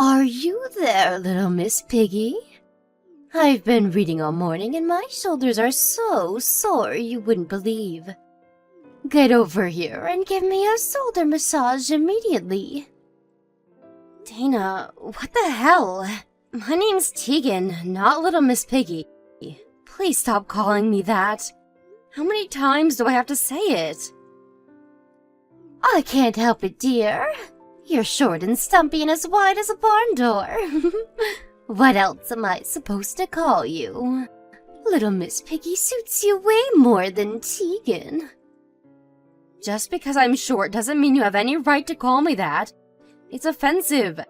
Are you there, little Miss Piggy? I've been reading all morning and my shoulders are so sore you wouldn't believe. Get over here and give me a shoulder massage immediately. Dana, what the hell? My name's Tegan, not Little Miss Piggy. Please stop calling me that. How many times do I have to say it? I can't help it, dear. You're short and stumpy and as wide as a barn door. What else am I supposed to call you? Little Miss Piggy suits you way more than Tegan. Just because I'm short doesn't mean you have any right to call me that. It's offensive.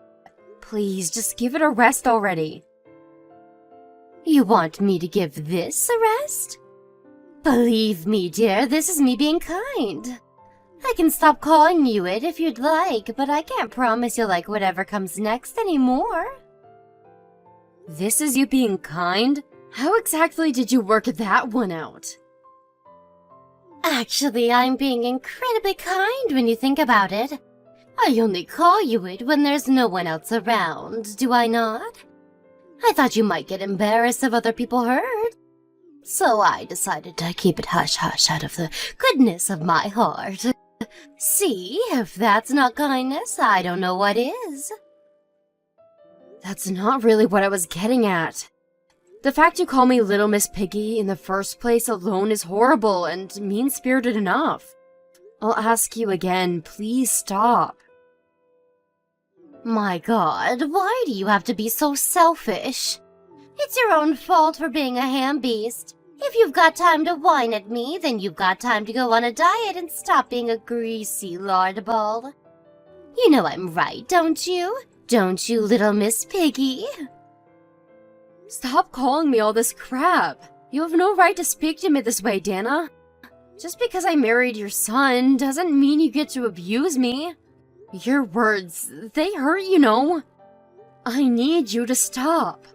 Please, just give it a rest already. You want me to give this a rest? Believe me, dear, this is me being kind. I can stop calling you it if you'd like, but I can't promise you'll like whatever comes next anymore. This is you being kind? How exactly did you work that one out? Actually, I'm being incredibly kind when you think about it. I only call you it when there's no one else around, do I not? I thought you might get embarrassed if other people heard. So I decided to keep it hush-hush out of the goodness of my heart. See, if that's not kindness, I don't know what is. That's not really what I was getting at. The fact you call me Little Miss Piggy in the first place alone is horrible and mean-spirited enough. I'll ask you again, please stop. My God, why do you have to be so selfish? It's your own fault for being a ham beast. If you've got time to whine at me, then you've got time to go on a diet and stop being a greasy lard ball. You know I'm right, don't you? Don't you, Little Miss Piggy? Stop calling me all this crap. You have no right to speak to me this way, Dana. Just because I married your son doesn't mean you get to abuse me. Your words, they hurt, you know. I need you to stop.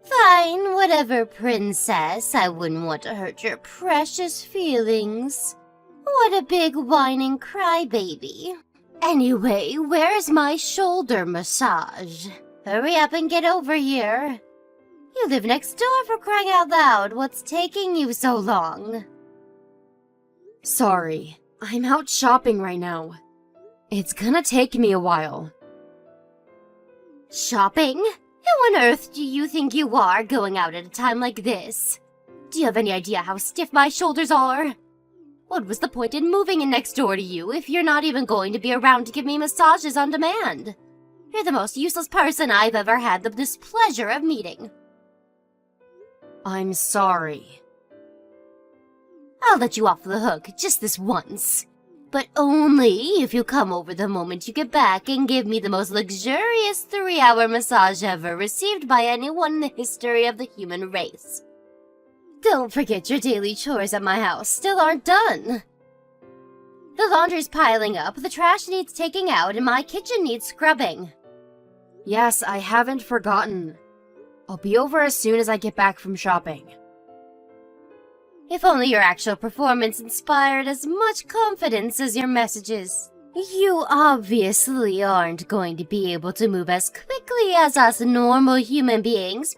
Fine, whatever, princess. I wouldn't want to hurt your precious feelings. What a big whining crybaby. Anyway, where's my shoulder massage? Hurry up and get over here. You live next door, for crying out loud. What's taking you so long? Sorry, I'm out shopping right now. It's gonna take me a while. Shopping? Who on earth do you think you are going out at a time like this? Do you have any idea how stiff my shoulders are? What was the point in moving in next door to you if you're not even going to be around to give me massages on demand? You're the most useless person I've ever had the displeasure of meeting. I'm sorry. I'll let you off the hook just this once. But only if you come over the moment you get back and give me the most luxurious 3-hour massage ever received by anyone in the history of the human race. Don't forget your daily chores at my house still aren't done. The laundry's piling up, the trash needs taking out, and my kitchen needs scrubbing. Yes, I haven't forgotten. I'll be over as soon as I get back from shopping. If only your actual performance inspired as much confidence as your messages. You obviously aren't going to be able to move as quickly as us normal human beings,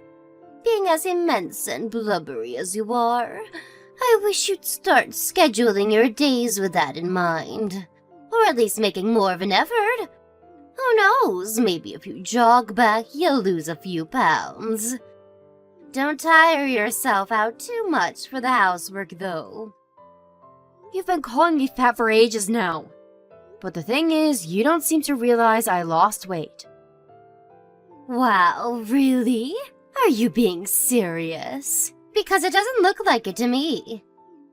being as immense and blubbery as you are. I wish you'd start scheduling your days with that in mind. Or at least making more of an effort. Who knows, maybe if you jog back, you'll lose a few pounds. Don't tire yourself out too much for the housework, though. You've been calling me fat for ages now. But the thing is, you don't seem to realize I lost weight. Wow, really? Are you being serious? Because it doesn't look like it to me.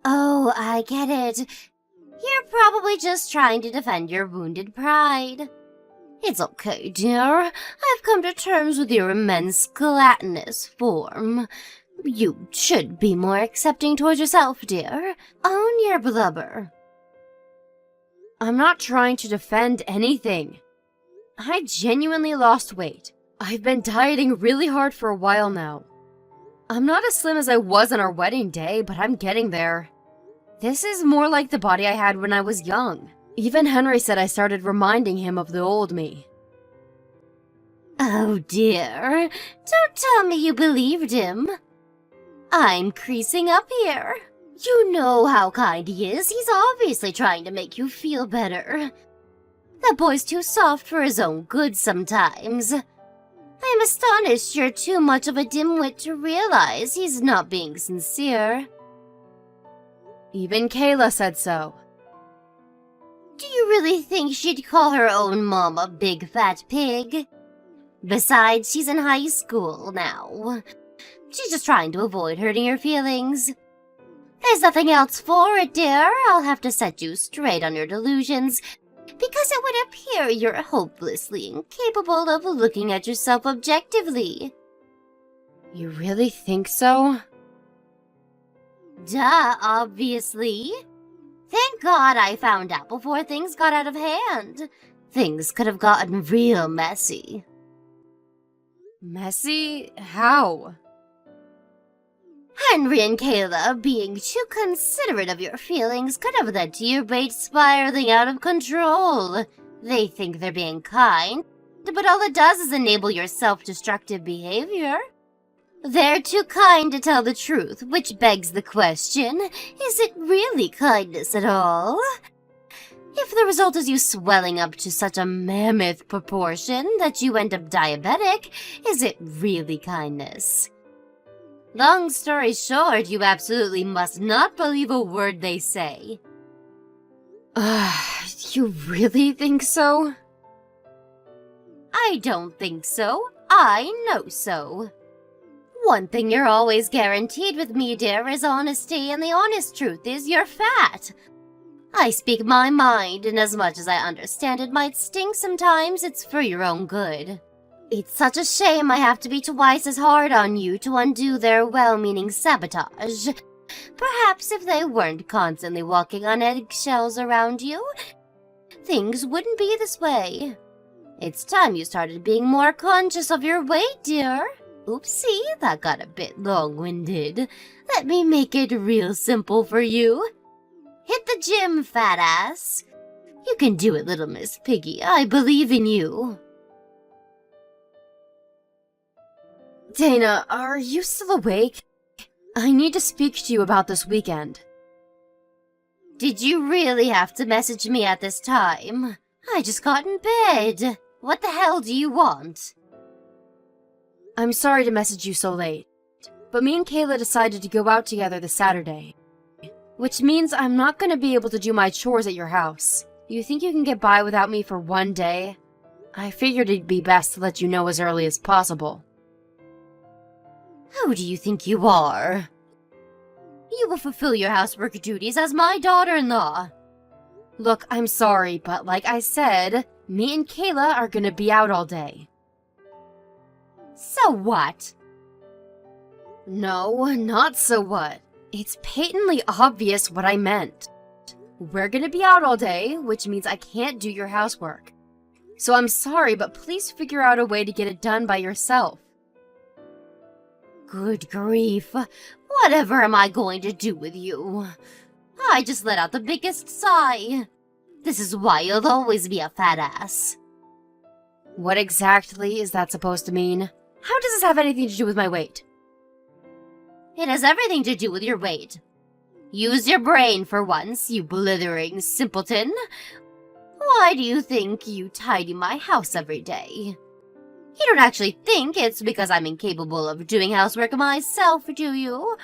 Oh, I get it. You're probably just trying to defend your wounded pride. It's okay, dear. I've come to terms with your immense gelatinous form. You should be more accepting towards yourself, dear. Own your blubber. I'm not trying to defend anything. I genuinely lost weight. I've been dieting really hard for a while now. I'm not as slim as I was on our wedding day, but I'm getting there. This is more like the body I had when I was young. Even Henry said I started reminding him of the old me. Oh dear, don't tell me you believed him. I'm creasing up here. You know how kind he is. He's obviously trying to make you feel better. That boy's too soft for his own good sometimes. I'm astonished you're too much of a dimwit to realize he's not being sincere. Even Kayla said so. Do you really think she'd call her own mom a big fat pig? Besides, she's in high school now. She's just trying to avoid hurting your feelings. There's nothing else for it, dear. I'll have to set you straight on your delusions, because it would appear you're hopelessly incapable of looking at yourself objectively. You really think so? Duh, obviously. Thank God I found out before things got out of hand. Things could have gotten real messy. Messy? How? Henry and Kayla being too considerate of your feelings could have led to your rate spiraling out of control. They think they're being kind, but all it does is enable your self-destructive behavior. They're too kind to tell the truth, which begs the question, is it really kindness at all? If the result is you swelling up to such a mammoth proportion that you end up diabetic, is it really kindness? Long story short, you absolutely must not believe a word they say. You really think so? I don't think so. I know so. One thing you're always guaranteed with me, dear, is honesty, and the honest truth is you're fat. I speak my mind, and as much as I understand it might sting sometimes, it's for your own good. It's such a shame I have to be twice as hard on you to undo their well-meaning sabotage. Perhaps if they weren't constantly walking on eggshells around you, things wouldn't be this way. It's time you started being more conscious of your weight, dear. Oopsie, that got a bit long-winded. Let me make it real simple for you. Hit the gym, fat ass. You can do it, little Miss Piggy. I believe in you. Dana, are you still awake? I need to speak to you about this weekend. Did you really have to message me at this time? I just got in bed. What the hell do you want? I'm sorry to message you so late, but me and Kayla decided to go out together this Saturday, which means I'm not going to be able to do my chores at your house. You think you can get by without me for one day? I figured it'd be best to let you know as early as possible. Who do you think you are? You will fulfill your housework duties as my daughter-in-law. Look, I'm sorry, but like I said, me and Kayla are gonna be out all day. So what? No, not so what. It's patently obvious what I meant. We're gonna be out all day, which means I can't do your housework. So I'm sorry, but please figure out a way to get it done by yourself. Good grief. Whatever am I going to do with you? I just let out the biggest sigh. This is why you'll always be a fat ass. What exactly is that supposed to mean? How does this have anything to do with my weight? It has everything to do with your weight. Use your brain for once, you blithering simpleton. Why do you think you tidy my house every day? You don't actually think it's because I'm incapable of doing housework myself, do you?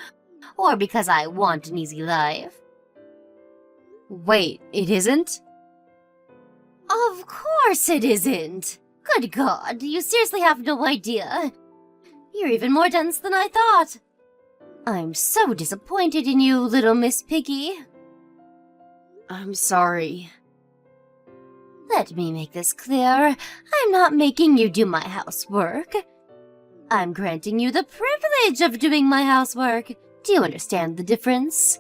Or because I want an easy life? Wait, it isn't? Of course it isn't. Good God, you seriously have no idea. You're even more dense than I thought. I'm so disappointed in you, little Miss Piggy. I'm sorry. Let me make this clear. I'm not making you do my housework. I'm granting you the privilege of doing my housework. Do you understand the difference?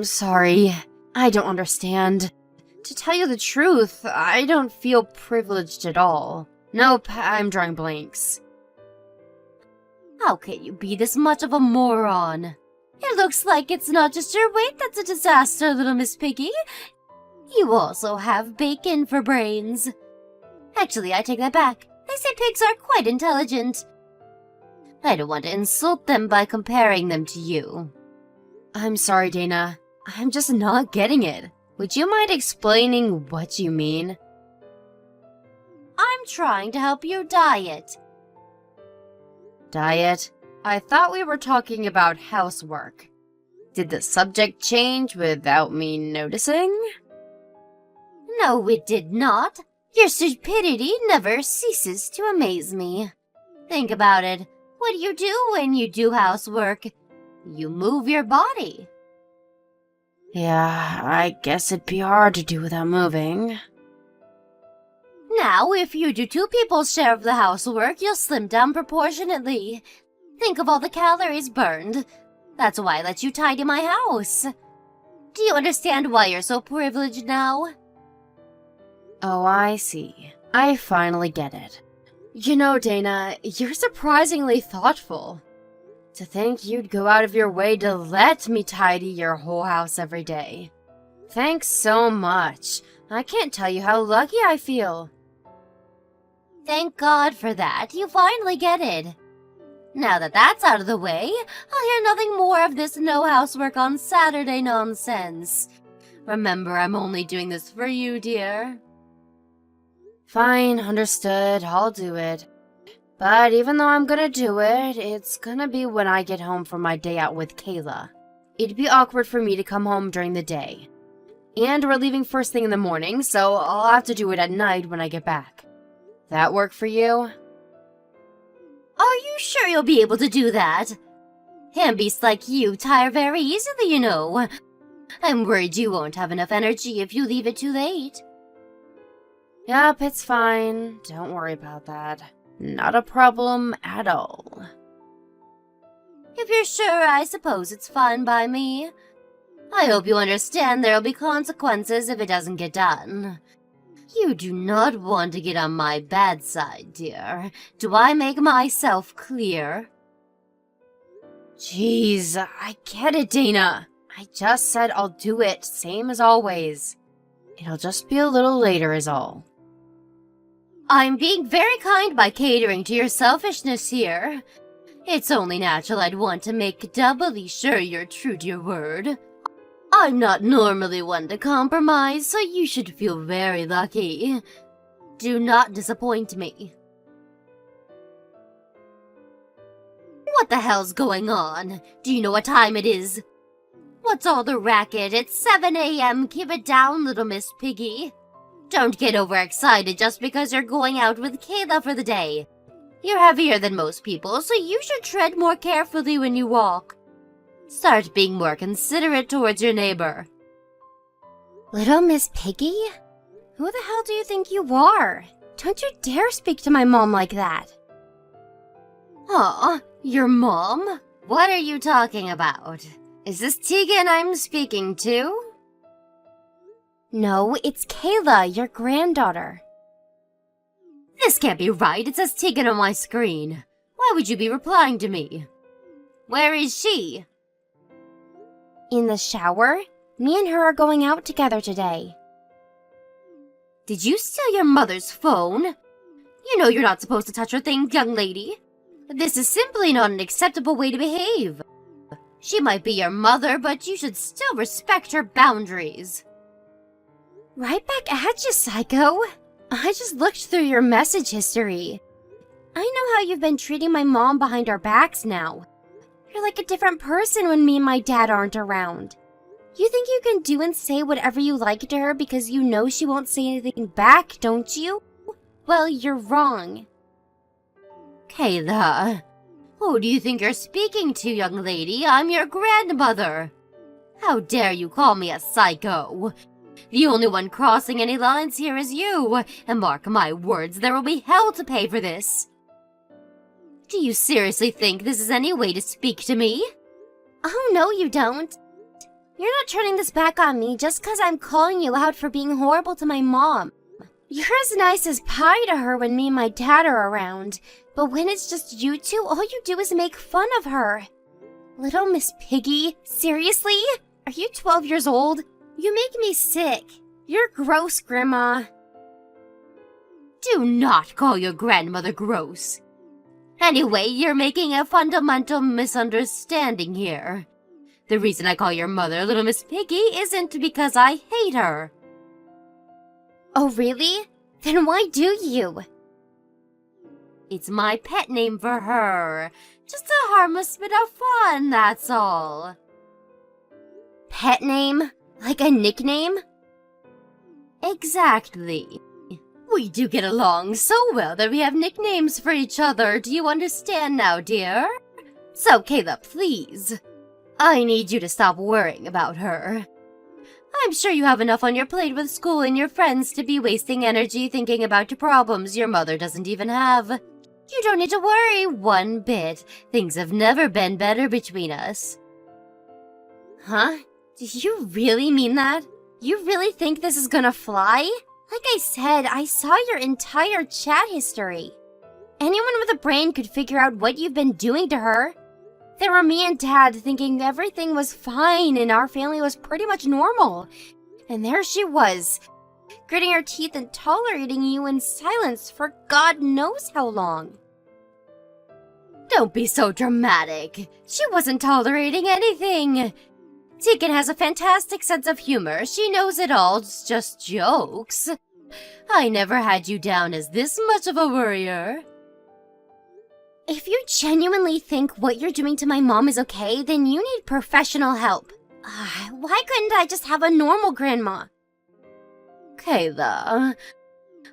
Sorry. I don't understand. To tell you the truth, I don't feel privileged at all. Nope, I'm drawing blanks. How can you be this much of a moron? It looks like it's not just your weight that's a disaster, little Miss Piggy. You also have bacon for brains. Actually, I take that back. They say pigs are quite intelligent. I don't want to insult them by comparing them to you. I'm sorry, Dana. I'm just not getting it. Would you mind explaining what you mean? I'm trying to help your diet. Diet? I thought we were talking about housework. Did the subject change without me noticing? No, it did not. Your stupidity never ceases to amaze me. Think about it. What do you do when you do housework? You move your body. Yeah, I guess it'd be hard to do without moving. Now, if you do two people's share of the housework, you'll slim down proportionately. Think of all the calories burned. That's why I let you tidy my house. Do you understand why you're so privileged now? Oh, I see. I finally get it. You know, Dana, you're surprisingly thoughtful. To think you'd go out of your way to let me tidy your whole house every day. Thanks so much. I can't tell you how lucky I feel. Thank God for that. You finally get it. Now that that's out of the way, I'll hear nothing more of this no housework on Saturday nonsense. Remember, I'm only doing this for you, dear. Fine, understood. I'll do it. But even though I'm gonna do it, it's gonna be when I get home from my day out with Kayla. It'd be awkward for me to come home during the day. And we're leaving first thing in the morning, so I'll have to do it at night when I get back. That work for you? Are you sure you'll be able to do that? Handbeasts like you tire very easily, you know. I'm worried you won't have enough energy if you leave it too late. Yep, it's fine. Don't worry about that. Not a problem at all. If you're sure, I suppose it's fine by me. I hope you understand there'll be consequences if it doesn't get done. You do not want to get on my bad side, dear. Do I make myself clear? Jeez, I get it, Dana. I just said I'll do it, same as always. It'll just be a little later is all. I'm being very kind by catering to your selfishness here. It's only natural I'd want to make doubly sure you're true to your word. I'm not normally one to compromise, so you should feel very lucky. Do not disappoint me. What the hell's going on? Do you know what time it is? What's all the racket? It's 7 a.m. Keep it down, little Miss Piggy. Don't get overexcited just because you're going out with Kayla for the day. You're heavier than most people, so you should tread more carefully when you walk. Start being more considerate towards your neighbor. Little Miss Piggy? Who the hell do you think you are? Don't you dare speak to my mom like that. Aw, your mom? What are you talking about? Is this Tegan I'm speaking to? No, it's Kayla, your granddaughter. This can't be right. It says Tegan on my screen. Why would you be replying to me? Where is she? In the shower? Me and her are going out together today. Did you steal your mother's phone? You know you're not supposed to touch her things, young lady. This is simply not an acceptable way to behave. She might be your mother, but you should still respect her boundaries. Right back at you, psycho. I just looked through your message history. I know how you've been treating my mom behind our backs now. You're like a different person when me and my dad aren't around. You think you can do and say whatever you like to her because you know she won't say anything back, don't you? Well, you're wrong. Kayla, who do you think you're speaking to, young lady? I'm your grandmother. How dare you call me a psycho? The only one crossing any lines here is you, and mark my words, there will be hell to pay for this. Do you seriously think this is any way to speak to me? Oh, no, you don't. You're not turning this back on me just because I'm calling you out for being horrible to my mom. You're as nice as pie to her when me and my dad are around, but when it's just you two, all you do is make fun of her. Little Miss Piggy, seriously? Are you 12 years old? You make me sick. You're gross, Grandma. Do not call your grandmother gross. Anyway, you're making a fundamental misunderstanding here. The reason I call your mother Little Miss Piggy isn't because I hate her. Oh, really? Then why do you? It's my pet name for her. Just a harmless bit of fun, that's all. Pet name? Like a nickname? Exactly. We do get along so well that we have nicknames for each other. Do you understand now, dear? So, Kayla, please. I need you to stop worrying about her. I'm sure you have enough on your plate with school and your friends to be wasting energy thinking about your problems your mother doesn't even have. You don't need to worry one bit. Things have never been better between us. Huh? Do you really mean that? You really think this is gonna fly? Like I said, I saw your entire chat history. Anyone with a brain could figure out what you've been doing to her. There were me and Dad thinking everything was fine and our family was pretty much normal. And there she was, gritting her teeth and tolerating you in silence for God knows how long. Don't be so dramatic. She wasn't tolerating anything. Deacon has a fantastic sense of humor. She knows it all, it's just jokes. I never had you down as this much of a worrier. If you genuinely think what you're doing to my mom is okay, then you need professional help. Why couldn't I just have a normal grandma? Kayla,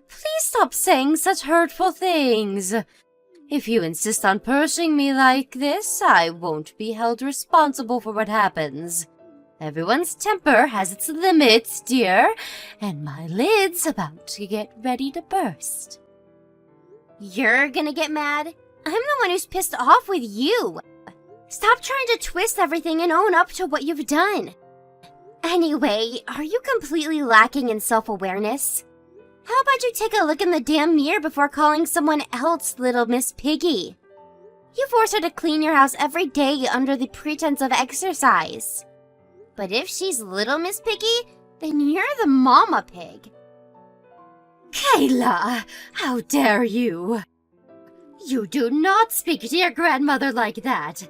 please stop saying such hurtful things. If you insist on pushing me like this, I won't be held responsible for what happens. Everyone's temper has its limits, dear, and my lid's about to get ready to burst. You're gonna get mad? I'm the one who's pissed off with you. Stop trying to twist everything and own up to what you've done. Anyway, are you completely lacking in self-awareness? How about you take a look in the damn mirror before calling someone else Little Miss Piggy? You force her to clean your house every day under the pretense of exercise. But if she's Little Miss Piggy, then you're the mama pig. Kayla, how dare you? You do not speak to your grandmother like that.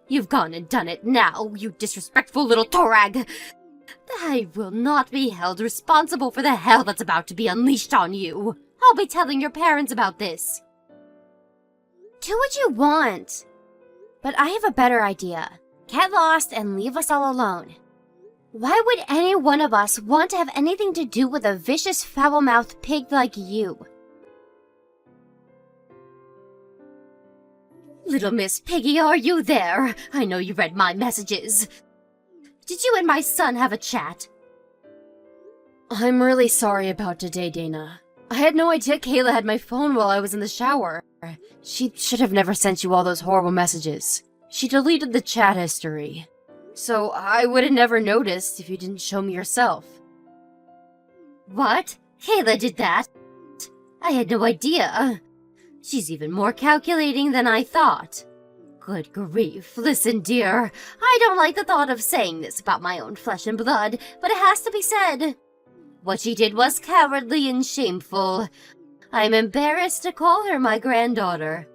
You've gone and done it now, you disrespectful little torag. I will not be held responsible for the hell that's about to be unleashed on you. I'll be telling your parents about this. Do what you want. But I have a better idea. Get lost and leave us all alone. Why would any one of us want to have anything to do with a vicious, foul-mouthed pig like you? Little Miss Piggy, are you there? I know you read my messages. Did you and my son have a chat? I'm really sorry about today, Dana. I had no idea Kayla had my phone while I was in the shower. She should have never sent you all those horrible messages. She deleted the chat history. So I would have never noticed if you didn't show me yourself. What? Kayla did that? I had no idea. She's even more calculating than I thought. Good grief. Listen, dear. I don't like the thought of saying this about my own flesh and blood, but it has to be said. What she did was cowardly and shameful. I'm embarrassed to call her my granddaughter.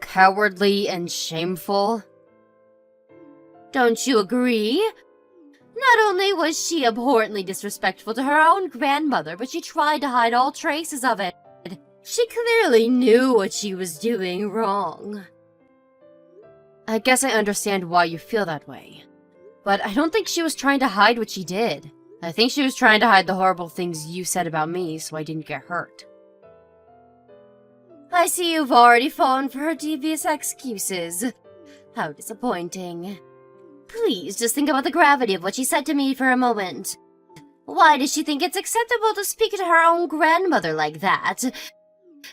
Cowardly and shameful? Don't you agree? Not only was she abhorrently disrespectful to her own grandmother, but she tried to hide all traces of it. She clearly knew what she was doing wrong. I guess I understand why you feel that way. But I don't think she was trying to hide what she did. I think she was trying to hide the horrible things you said about me so I didn't get hurt. I see you've already fallen for her devious excuses. How disappointing. Please just think about the gravity of what she said to me for a moment. Why does she think it's acceptable to speak to her own grandmother like that?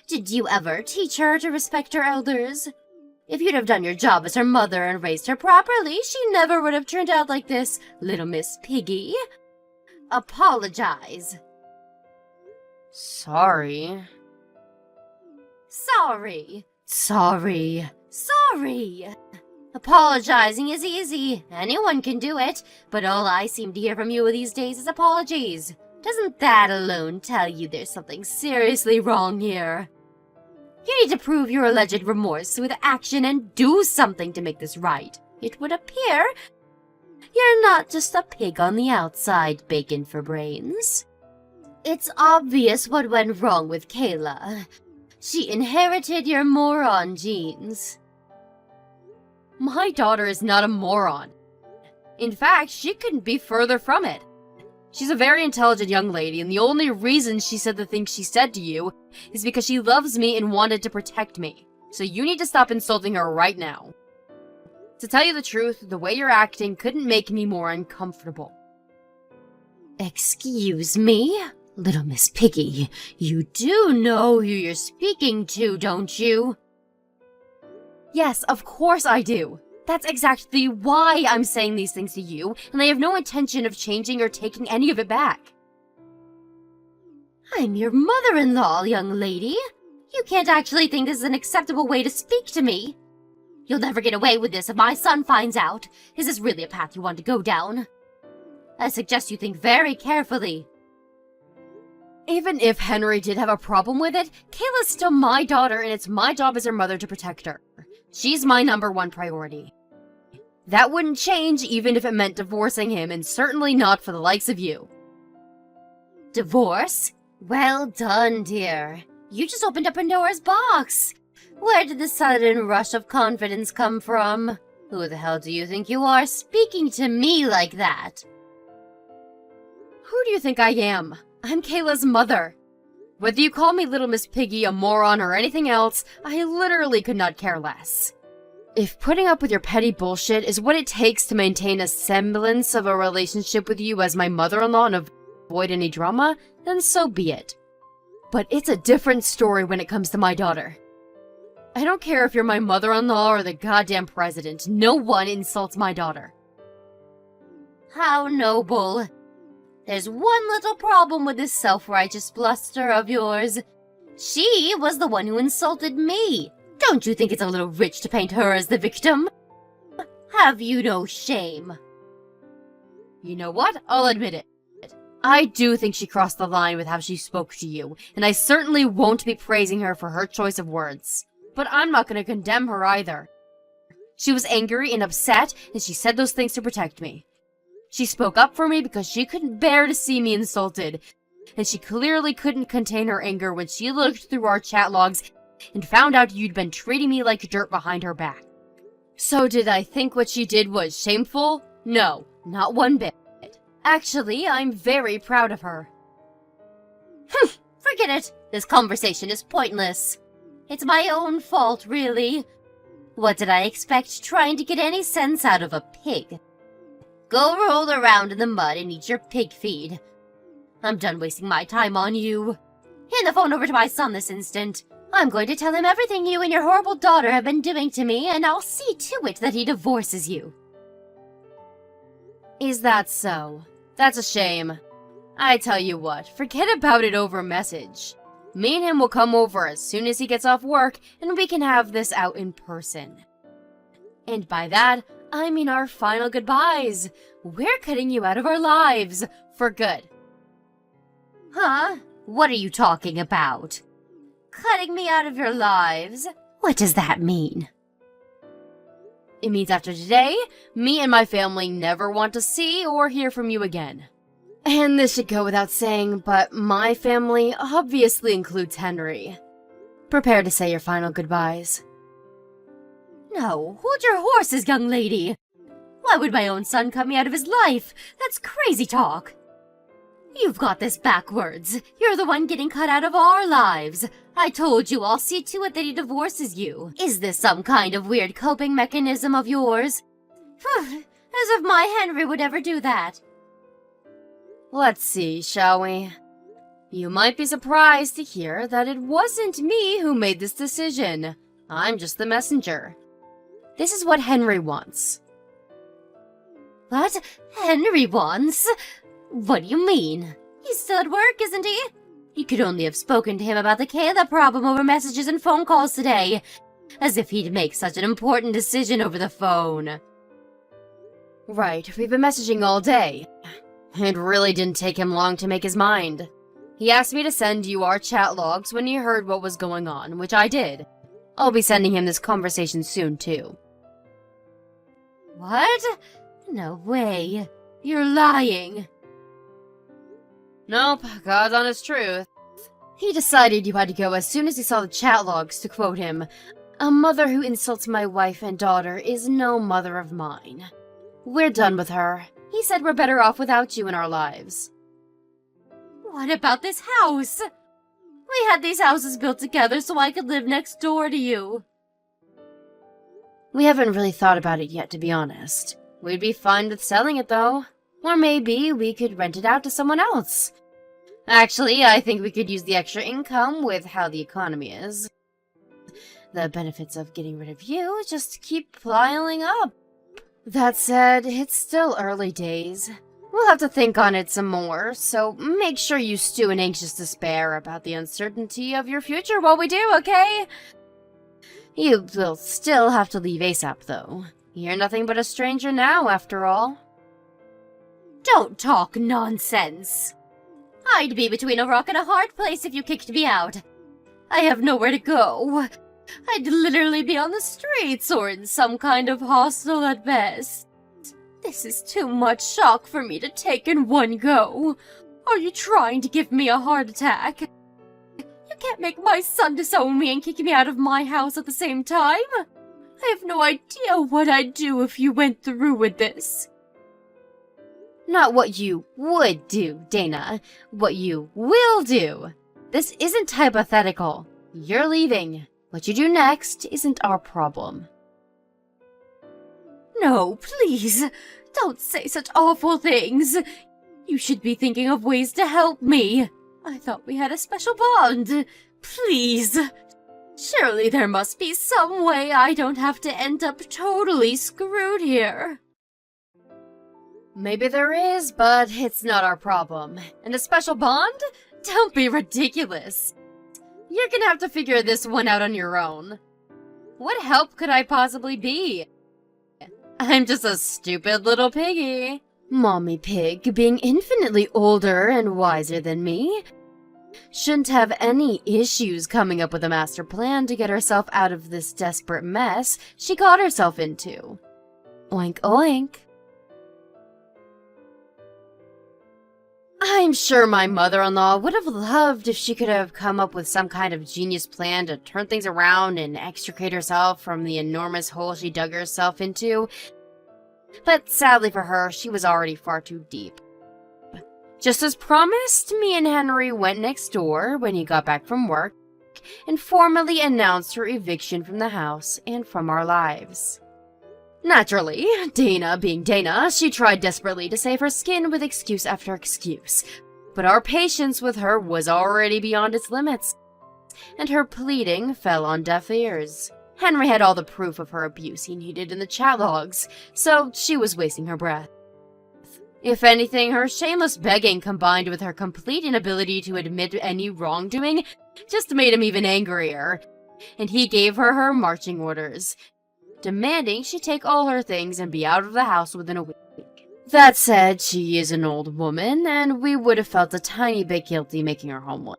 Did you ever teach her to respect her elders? If you'd have done your job as her mother and raised her properly, she never would have turned out like this, Little Miss Piggy. Apologize. Sorry. Sorry. Sorry. Sorry. Apologizing is easy. Anyone can do it. But all I seem to hear from you these days is apologies. Doesn't that alone tell you there's something seriously wrong here? You need to prove your alleged remorse with action and do something to make this right. It would appear you're not just a pig on the outside, bacon for brains. It's obvious what went wrong with Kayla. She inherited your moron genes. My daughter is not a moron. In fact, she couldn't be further from it. She's a very intelligent young lady, and the only reason she said the things she said to you is because she loves me and wanted to protect me. So you need to stop insulting her right now. To tell you the truth, the way you're acting couldn't make me more uncomfortable. Excuse me? Little Miss Piggy, you do know who you're speaking to, don't you? Yes, of course I do. That's exactly why I'm saying these things to you, and I have no intention of changing or taking any of it back. I'm your mother-in-law, young lady. You can't actually think this is an acceptable way to speak to me. You'll never get away with this if my son finds out. Is this really a path you want to go down? I suggest you think very carefully. Even if Henry did have a problem with it, Kayla's still my daughter, and it's my job as her mother to protect her. She's my #1 priority. That wouldn't change even if it meant divorcing him, and certainly not for the likes of you. Divorce? Well done, dear. You just opened up Pandora's box. Where did the sudden rush of confidence come from? Who the hell do you think you are, speaking to me like that? Who do you think I am? I'm Kayla's mother. Whether you call me Little Miss Piggy, a moron, or anything else, I literally could not care less. If putting up with your petty bullshit is what it takes to maintain a semblance of a relationship with you as my mother-in-law and avoid any drama, then so be it. But it's a different story when it comes to my daughter. I don't care if you're my mother-in-law or the goddamn president. No one insults my daughter. How noble. There's one little problem with this self-righteous bluster of yours. She was the one who insulted me. Don't you think it's a little rich to paint her as the victim? Have you no shame? You know what? I'll admit it. I do think she crossed the line with how she spoke to you, and I certainly won't be praising her for her choice of words. But I'm not going to condemn her either. She was angry and upset, and she said those things to protect me. She spoke up for me because she couldn't bear to see me insulted, and she clearly couldn't contain her anger when she looked through our chat logs and found out you'd been treating me like dirt behind her back. So did I think what she did was shameful? No, not one bit. Actually, I'm very proud of her. Forget it. This conversation is pointless. It's my own fault, really. What did I expect trying to get any sense out of a pig? Go roll around in the mud and eat your pig feed. I'm done wasting my time on you. Hand the phone over to my son this instant. I'm going to tell him everything you and your horrible daughter have been doing to me, and I'll see to it that he divorces you. Is that so? That's a shame. I tell you what, forget about it over message. Me and him will come over as soon as he gets off work, and we can have this out in person. And by that, I mean our final goodbyes. We're cutting you out of our lives, for good. Huh? What are you talking about? Cutting me out of your lives? What does that mean? It means after today, me and my family never want to see or hear from you again. And this should go without saying, but my family obviously includes Henry. Prepare to say your final goodbyes. No, hold your horses, young lady. Why would my own son cut me out of his life? That's crazy talk. You've got this backwards. You're the one getting cut out of our lives. I told you I'll see to it that he divorces you. Is this some kind of weird coping mechanism of yours? As if my Henry would ever do that. Let's see, shall we? You might be surprised to hear that it wasn't me who made this decision. I'm just the messenger. This is what Henry wants. What? Henry wants? What do you mean? He's still at work, isn't he? You could only have spoken to him about the Kayla problem over messages and phone calls today. As if he'd make such an important decision over the phone. Right, we've been messaging all day. It really didn't take him long to make his mind. He asked me to send you our chat logs when he heard what was going on, which I did. I'll be sending him this conversation soon, too. What? No way. You're lying. Nope, God's honest truth. He decided you had to go as soon as he saw the chat logs, to quote him, "A mother who insults my wife and daughter is no mother of mine. We're done with her. He said we're better off without you in our lives." What about this house? We had these houses built together so I could live next door to you. We haven't really thought about it yet, to be honest. We'd be fine with selling it, though. Or maybe we could rent it out to someone else. Actually, I think we could use the extra income with how the economy is. The benefits of getting rid of you just keep piling up. That said, it's still early days. We'll have to think on it some more, so make sure you stew in anxious despair about the uncertainty of your future while we do, okay? You will still have to leave ASAP, though. You're nothing but a stranger now, after all. Don't talk nonsense. I'd be between a rock and a hard place if you kicked me out. I have nowhere to go. I'd literally be on the streets or in some kind of hostel at best. This is too much shock for me to take in one go. Are you trying to give me a heart attack? You can't make my son disown me and kick me out of my house at the same time. I have no idea what I'd do if you went through with this. Not what you would do, Dana. What you will do. This isn't hypothetical. You're leaving. What you do next isn't our problem. No, please. Don't say such awful things. You should be thinking of ways to help me. I thought we had a special bond. Please. Surely there must be some way I don't have to end up totally screwed here. Maybe there is, but it's not our problem. And a special bond? Don't be ridiculous. You're gonna have to figure this one out on your own. What help could I possibly be? I'm just a stupid little piggy. Mommy Pig, being infinitely older and wiser than me, shouldn't have any issues coming up with a master plan to get herself out of this desperate mess she got herself into. Oink oink. I'm sure my mother-in-law would have loved if she could have come up with some kind of genius plan to turn things around and extricate herself from the enormous hole she dug herself into. But sadly for her, she was already far too deep. Just as promised, me and Henry went next door when he got back from work and formally announced her eviction from the house and from our lives. Naturally, Dana being Dana, she tried desperately to save her skin with excuse after excuse, but our patience with her was already beyond its limits, and her pleading fell on deaf ears. Henry had all the proof of her abuse he needed in the chat logs, so she was wasting her breath. If anything, her shameless begging combined with her complete inability to admit any wrongdoing just made him even angrier, and he gave her marching orders, demanding she take all her things and be out of the house within a week. That said, she is an old woman, and we would have felt a tiny bit guilty making her homeless.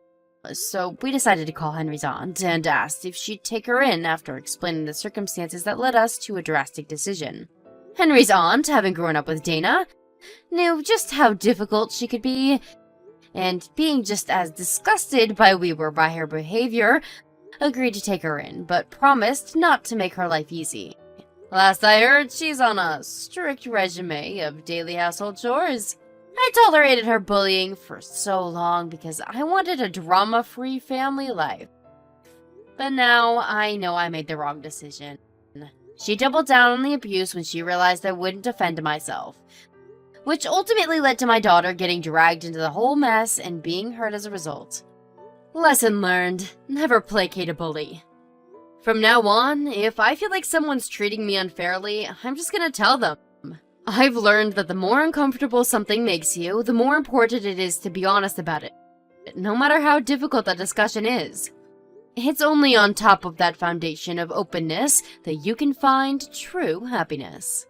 So we decided to call Henry's aunt and asked if she'd take her in after explaining the circumstances that led us to a drastic decision. Henry's aunt, having grown up with Dana, knew just how difficult she could be, and being just as disgusted by her behavior, agreed to take her in, but promised not to make her life easy. Last I heard, she's on a strict regimen of daily household chores. I tolerated her bullying for so long because I wanted a drama-free family life. But now I know I made the wrong decision. She doubled down on the abuse when she realized I wouldn't defend myself, which ultimately led to my daughter getting dragged into the whole mess and being hurt as a result. Lesson learned. Never placate a bully. From now on, if I feel like someone's treating me unfairly, I'm just gonna tell them. I've learned that the more uncomfortable something makes you, the more important it is to be honest about it, no matter how difficult that discussion is. It's only on top of that foundation of openness that you can find true happiness.